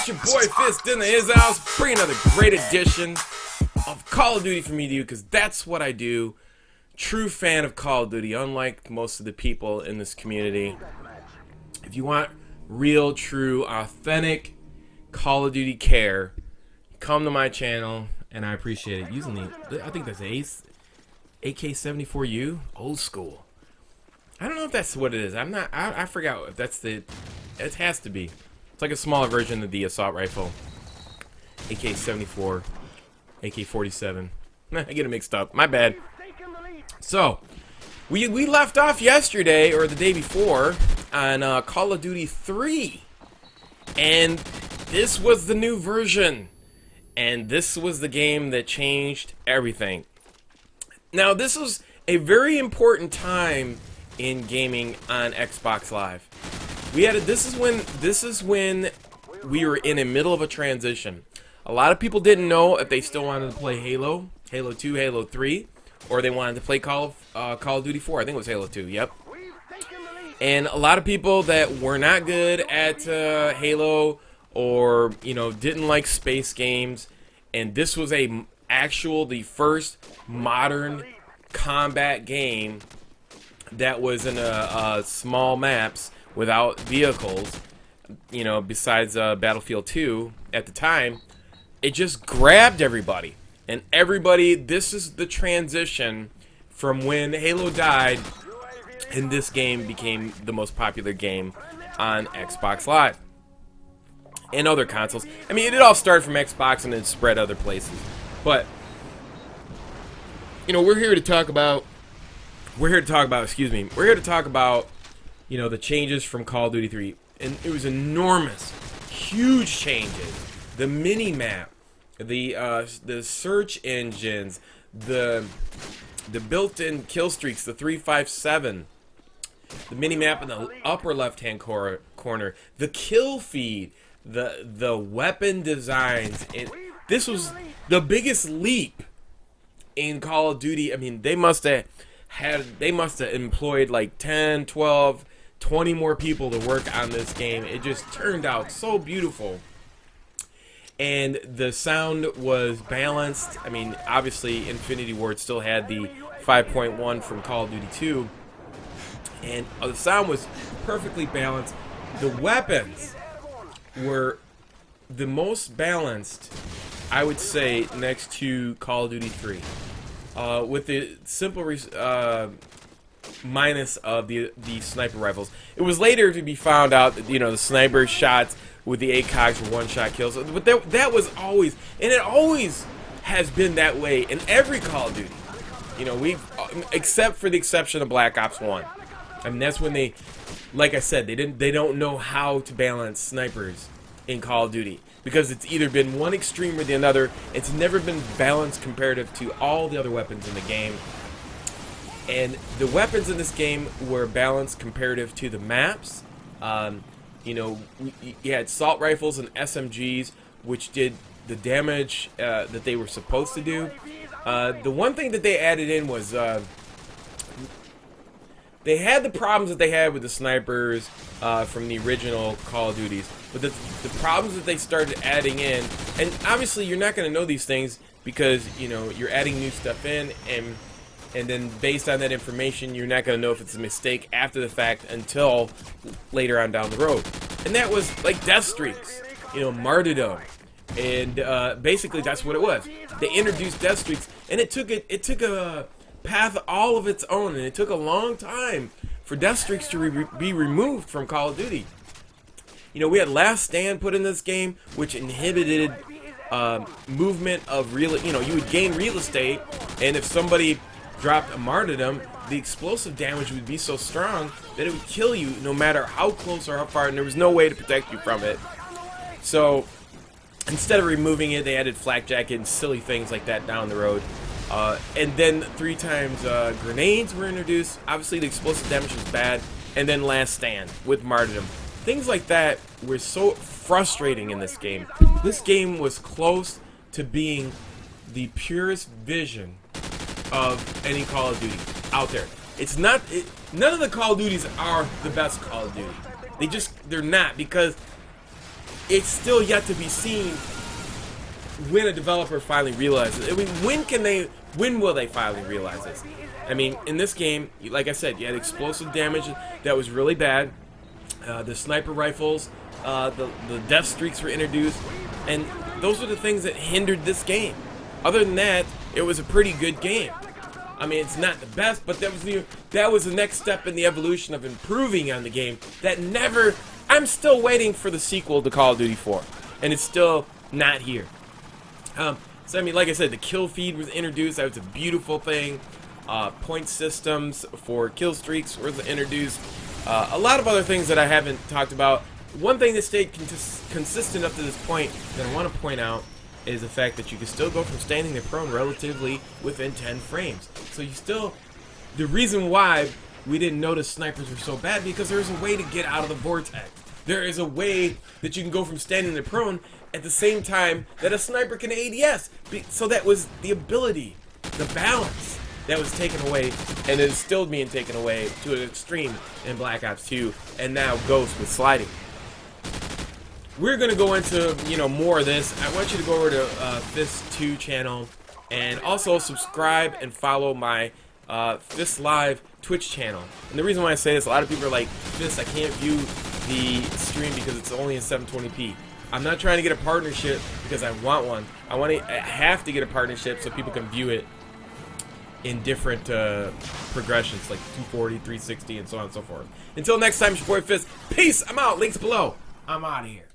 It's your boy Fist in his house, bringing another great edition of Call of Duty for me to you, because that's what I do. True fan of Call of Duty, unlike most of the people in this community. If you want real, true, authentic Call of Duty care, come to my channel, and I appreciate it. Using the, I think that's AK-74U, old school. I don't know if that's what it is. I forgot if that's the. It has to be. It's like a smaller version of the assault rifle. AK-74, AK-47. I get it mixed up. My bad. So, we left off yesterday or the day before on Call of Duty 3, and this was the new version, and this was the game that changed everything. Now, this was a very important time in gaming on Xbox Live. This is when we were in the middle of a transition. A lot of people didn't know if they still wanted to play Halo 2, Halo 3, or they wanted to play Call of Duty 4. I think it was Halo 2. Yep. And a lot of people that were not good at Halo, or didn't like space games, and this was the first modern combat game that was in a small maps without vehicles, besides Battlefield 2 at the time. It just grabbed everybody. And everybody, this is the transition from when Halo died and this game became the most popular game on Xbox Live and other consoles. I mean, it all started from Xbox and then spread other places. But we're here to talk about the changes from Call of Duty 3. And it was enormous, huge changes. The mini-map, the search engines, the built-in kill streaks, the 357, the mini-map in the upper left-hand corner, the kill feed, the weapon designs. This was the biggest leap in Call of Duty. I mean, they must have employed like 10, 12, 20 more people to work on this game. It just turned out so beautiful. And the sound was balanced. I mean, obviously, Infinity Ward still had the 5.1 from Call of Duty 2. And the sound was perfectly balanced. The weapons were the most balanced, I would say, next to Call of Duty 3. With the simple minus of the sniper rifles. It was later to be found out that, the sniper shots with the ACOGs were one-shot kills. But that was always, and it always has been that way in every Call of Duty. Except for the exception of Black Ops 1. I mean, that's when they, like I said, they don't know how to balance snipers in Call of Duty, because it's either been one extreme or the other. It's never been balanced comparative to all the other weapons in the game. And the weapons in this game were balanced comparative to the maps. You had assault rifles and SMGs, which did the damage that they were supposed to do. The one thing that they added in was they had the problems that they had with the snipers from the original Call of Duties, but the problems that they started adding in, and obviously you're not going to know these things because you're adding new stuff in, and then based on that information, you're not going to know if it's a mistake after the fact until later on down the road. And that was like death streaks, martyrdom, and basically that's what it was. They introduced death streaks, and it took a path all of its own, and it took a long time for death streaks to be removed from Call of Duty. We had Last Stand put in this game, which inhibited movement of real. You would gain real estate, and if somebody dropped a martyrdom, the explosive damage would be so strong that it would kill you no matter how close or how far, and there was no way to protect you from it. So instead of removing it, they added flak jacket and silly things like that down the road. And then 3 times grenades were introduced. Obviously the explosive damage was bad. And then Last Stand with martyrdom. Things like that were so frustrating in this game. This game was close to being the purest vision of any Call of Duty out there. It's not. None of the Call of Duties are the best Call of Duty. They're not, because it's still yet to be seen when a developer finally realizes. I mean, when will they finally realize this? I mean, in this game, like I said, you had explosive damage that was really bad. The sniper rifles, the death streaks were introduced, and those were the things that hindered this game. Other than that, it was a pretty good game. I mean, it's not the best, but that was the next step in the evolution of improving on the game. I'm still waiting for the sequel to Call of Duty 4, and it's still not here. So I mean, like I said, the kill feed was introduced. That was a beautiful thing. Point systems for kill streaks was introduced. A lot of other things that I haven't talked about. One thing that stayed consistent up to this point that I want to point out is the fact that you can still go from standing to prone relatively within 10 frames. So the reason why we didn't notice snipers were so bad, because there's a way to get out of the vortex. There is a way that you can go from standing to prone at the same time that a sniper can ADS. So that was the ability, the balance that was taken away, and it is still being taken away to an extreme in Black Ops 2, and now Ghost with sliding. We're going to go into, more of this. I want you to go over to Fist 2 channel, and also subscribe and follow my Fist Live Twitch channel. And the reason why I say this, a lot of people are like, Fist, I can't view the stream because it's only in 720p. I'm not trying to get a partnership because I want one. I have to get a partnership so people can view it in different progressions, like 240, 360, and so on and so forth. Until next time, it's your boy Fist. Peace. I'm out. Links below. I'm out of here.